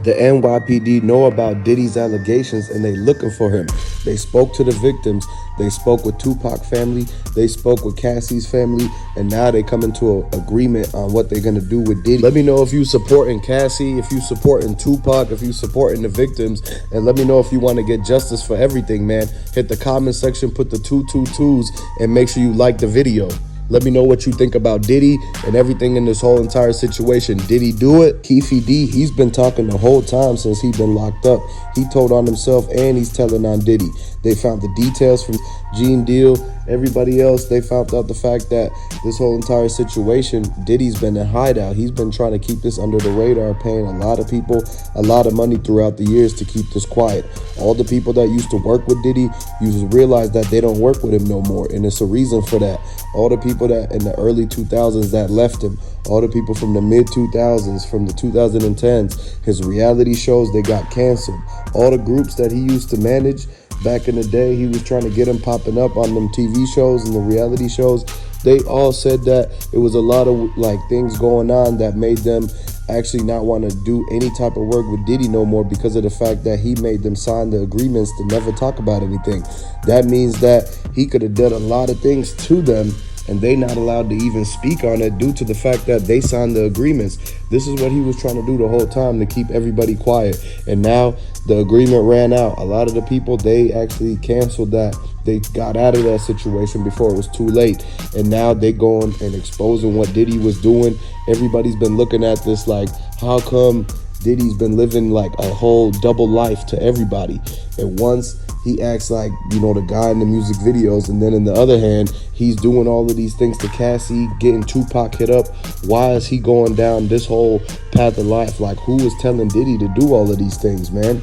The NYPD know about Diddy's allegations and they looking for him. They spoke to the victims. They spoke with Tupac family. They spoke with Cassie's family. And now they come into an agreement on what they're going to do with Diddy. Let me know if you supporting Cassie, if you supporting Tupac, if you supporting the victims. And let me know if you want to get justice for everything, man. Hit the comment section, put the 222s, and make sure you like the video. Let me know what you think about Diddy and everything in this whole entire situation. Did he do it? Keefe D, he's been talking the whole time since he's been locked up. He told on himself and he's telling on Diddy. They found the details from Gene Deal, everybody else. They found out the fact that this whole entire situation, Diddy's been in hideout. He's been trying to keep this under the radar, paying a lot of people a lot of money throughout the years to keep this quiet. All the people that used to work with Diddy, you realize that they don't work with him no more. And it's a reason for that. All the people that in the early 2000s that left him, all the people from the mid 2000s, from the 2010s, his reality shows, they got canceled. All the groups that he used to manage back in the day, he was trying to get them popping up on them TV shows and the reality shows. They all said that it was a lot of like things going on that made them actually not want to do any type of work with Diddy no more because of the fact that he made them sign the agreements to never talk about anything. That means that he could have done a lot of things to them and they not allowed to even speak on it due to the fact that they signed the agreements. This is what he was trying to do the whole time, to keep everybody quiet. And now the agreement ran out. A lot of the people, they actually canceled that. They got out of that situation before it was too late. And now they going and exposing what Diddy was doing. Everybody's been looking at this like, how come Diddy's been living like a whole double life to everybody? And once he acts like, you know, the guy in the music videos, and then in the other hand, he's doing all of these things to Cassie, getting Tupac hit up. Why is he going down this whole path of life? Like, who is telling Diddy to do all of these things, man?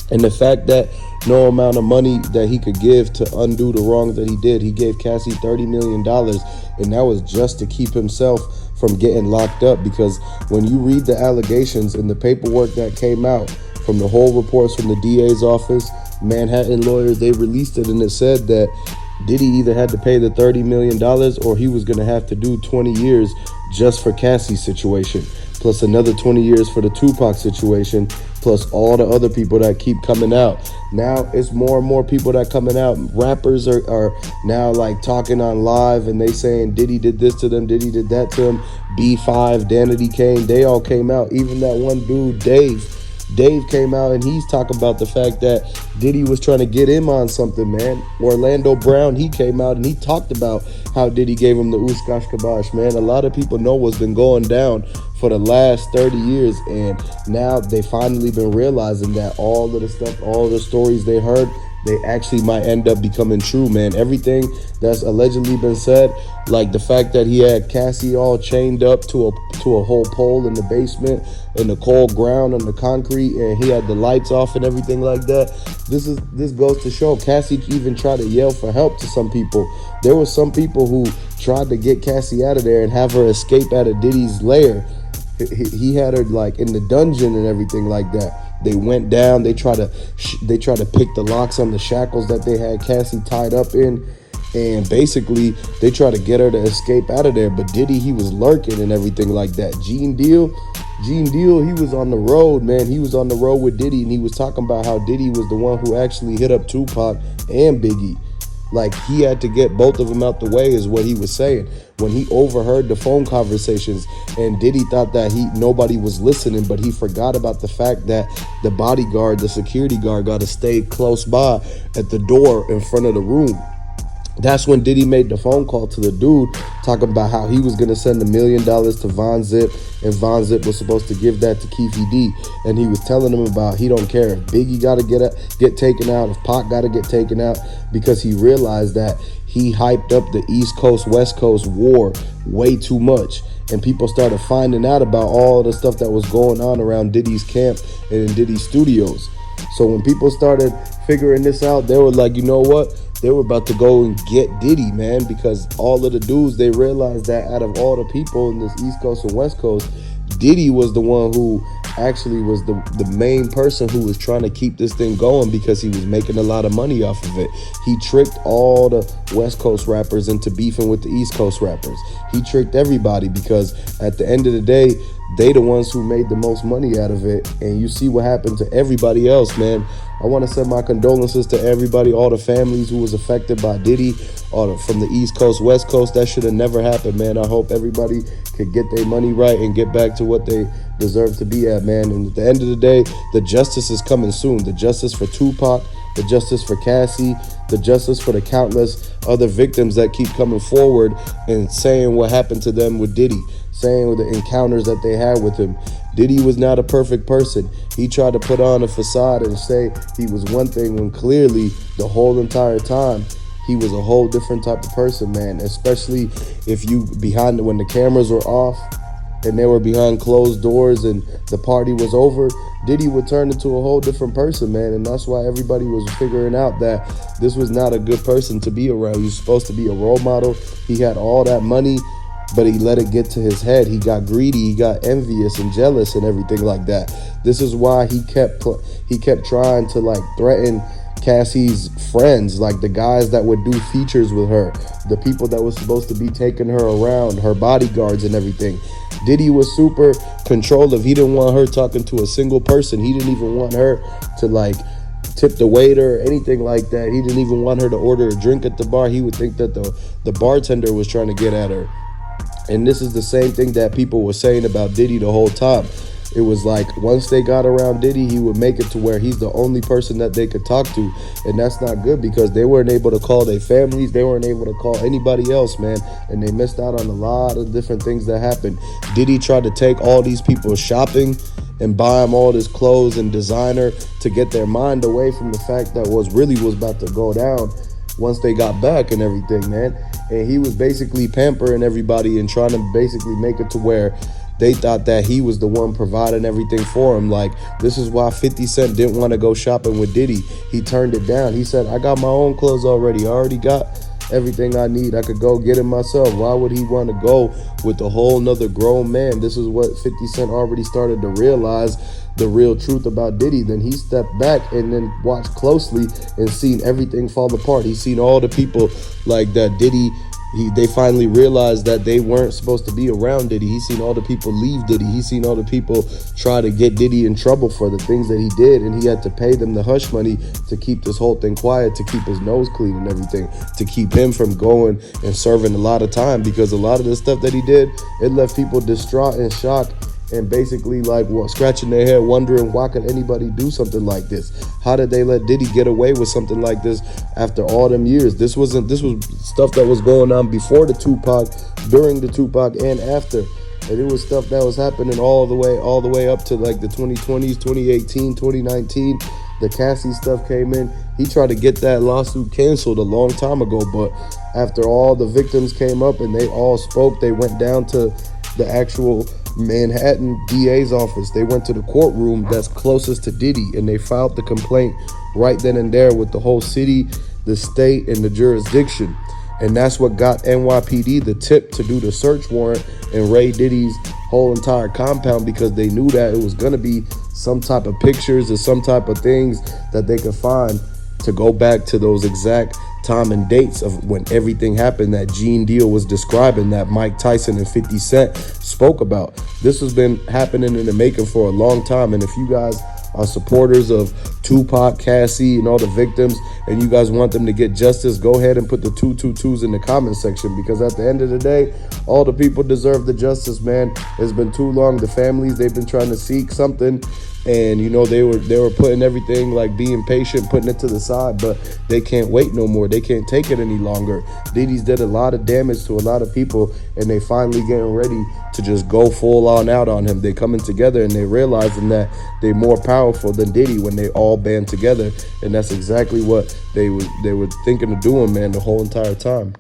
And the fact that no amount of money that he could give to undo the wrongs that he did, he gave Cassie $30 million, and that was just to keep himself from getting locked up. Because when you read the allegations and the paperwork that came out from the whole reports from the DA's office, Manhattan lawyers, they released it, and it said that Diddy either had to pay the $30 million or he was going to have to do 20 years just for Cassie's situation, plus another 20 years for the Tupac situation, plus all the other people that keep coming out. Now it's more and more people that coming out. Rappers are now like talking on live and they saying Diddy did this to them, Diddy did that to them. B5, Danity Kane, they all came out. Even that one dude, Dave came out and he's talking about the fact that Diddy was trying to get him on something, man. Orlando Brown, he came out and he talked about how Diddy gave him the oosh-gosh kabosh, man. A lot of people know what's been going down for the last 30 years, and now they finally been realizing that all of the stuff, all the stories they heard, they actually might end up becoming true, man. Everything that's allegedly been said, like the fact that he had Cassie all chained up to a whole pole in the basement, in the cold ground on the concrete, and he had the lights off and everything like that. This goes to show Cassie even tried to yell for help to some people. There were some people who tried to get Cassie out of there and have her escape out of Diddy's lair. He had her like in the dungeon and everything like that. They went down. They try to pick the locks on the shackles that they had Cassie tied up in, and basically they try to get her to escape out of there. But Diddy, he was lurking and everything like that. Gene Deal, he was on the road, man. He was on the road with Diddy, and he was talking about how Diddy was the one who actually hit up Tupac and Biggie. Like, he had to get both of them out the way is what he was saying. When he overheard the phone conversations, and Diddy thought that nobody was listening, but he forgot about the fact that the bodyguard, the security guard, got to stay close by at the door in front of the room. That's when Diddy made the phone call to the dude talking about how he was going to send $1 million to Von Zip, and Von Zip was supposed to give that to Keefe D. And he was telling him about he don't care if Biggie got to get taken out, if Pac got to get taken out, because he realized that he hyped up the East Coast, West Coast war way too much. And people started finding out about all the stuff that was going on around Diddy's camp and in Diddy's studios. So when people started figuring this out, they were like, you know what? They were about to go and get Diddy, man, because all of the dudes, they realized that out of all the people in this East Coast and West Coast, Diddy was the one who actually was the main person who was trying to keep this thing going because he was making a lot of money off of it. He tricked all the West Coast rappers into beefing with the East Coast rappers. He tricked everybody because at the end of the day, they the ones who made the most money out of it. And you see what happened to everybody else, man. I want to send my condolences to everybody, all the families who was affected by Diddy, from the East Coast, West Coast. That should have never happened, man. I hope everybody could get their money right and get back to what they deserve to be at, man. And at the end of the day, the justice is coming soon. The justice for Tupac, the justice for Cassie, the justice for the countless other victims that keep coming forward and saying what happened to them with Diddy, saying the encounters that they had with him. Diddy was not a perfect person. He tried to put on a facade and say he was one thing when clearly the whole entire time he was a whole different type of person, man. Especially if you when the cameras were off and they were behind closed doors and the party was over, Diddy would turn into a whole different person, man. And that's why everybody was figuring out that this was not a good person to be around. He was supposed to be a role model. He had all that money, but he let it get to his head. He got greedy, he got envious and jealous and everything like that. This is why he kept trying to like threaten Cassie's friends, like the guys that would do features with her, the people that was supposed to be taking her around, her bodyguards and everything. Diddy was super controlling. He didn't want her talking to a single person. He didn't even want her to like tip the waiter or anything like that. He didn't even want her to order a drink at the bar. He would think that the bartender was trying to get at her. And this is the same thing that people were saying about Diddy the whole time. It was like once they got around Diddy, he would make it to where he's the only person that they could talk to. And that's not good because they weren't able to call their families. They weren't able to call anybody else, man. And they missed out on a lot of different things that happened. Diddy tried to take all these people shopping and buy them all this clothes and designer to get their mind away from the fact that was about to go down once they got back and everything, man. And he was basically pampering everybody and trying to basically make it to where they thought that he was the one providing everything for him. Like, this is why 50 Cent didn't want to go shopping with Diddy. He turned it down. He said, I got my own clothes already. I already got everything I need. I could go get it myself. Why would he want to go with a whole nother grown man? This is what 50 Cent already started to realize the real truth about Diddy. Then he stepped back and then watched closely and seen everything fall apart. He seen all the people like that Diddy, they finally realized that they weren't supposed to be around Diddy. He seen all the people leave Diddy. He seen all the people try to get Diddy in trouble for the things that he did, and he had to pay them the hush money to keep this whole thing quiet, to keep his nose clean and everything, to keep him from going and serving a lot of time, because a lot of the stuff that he did, it left people distraught and shocked and basically like scratching their head wondering, why could anybody do something like this? How did they let Diddy get away with something like this after all them years? This was stuff that was going on before the Tupac, during the Tupac, and after. And it was stuff that was happening all the way up to like the 2020s, 2018, 2019. The Cassie stuff came in. He tried to get that lawsuit canceled a long time ago, but after all the victims came up and they all spoke, they went down to the actual Manhattan DA's office. They went to the courtroom that's closest to Diddy, and they filed the complaint right then and there with the whole city, the state, and the jurisdiction. And that's what got NYPD the tip to do the search warrant and raid Diddy's whole entire compound, because they knew that it was going to be some type of pictures or some type of things that they could find to go back to those exact time and dates of when everything happened that Gene Deal was describing, that Mike Tyson and 50 Cent spoke about. This has been happening in the making for a long time. And if you guys are supporters of Tupac, Cassie, and all the victims, and you guys want them to get justice, go ahead and put the 222s in the comment section, because at the end of the day, all the people deserve the justice, man. It's been too long. The families, they've been trying to seek something, and you know, they were putting everything, like being patient, putting it to the side, but they can't wait no more. They can't take it any longer. Diddy's did a lot of damage to a lot of people, and they finally getting ready to just go full on out on him. They coming together and they realizing that they're more powerful than Diddy when they all band together, and that's exactly what they were thinking of doing, man, the whole entire time.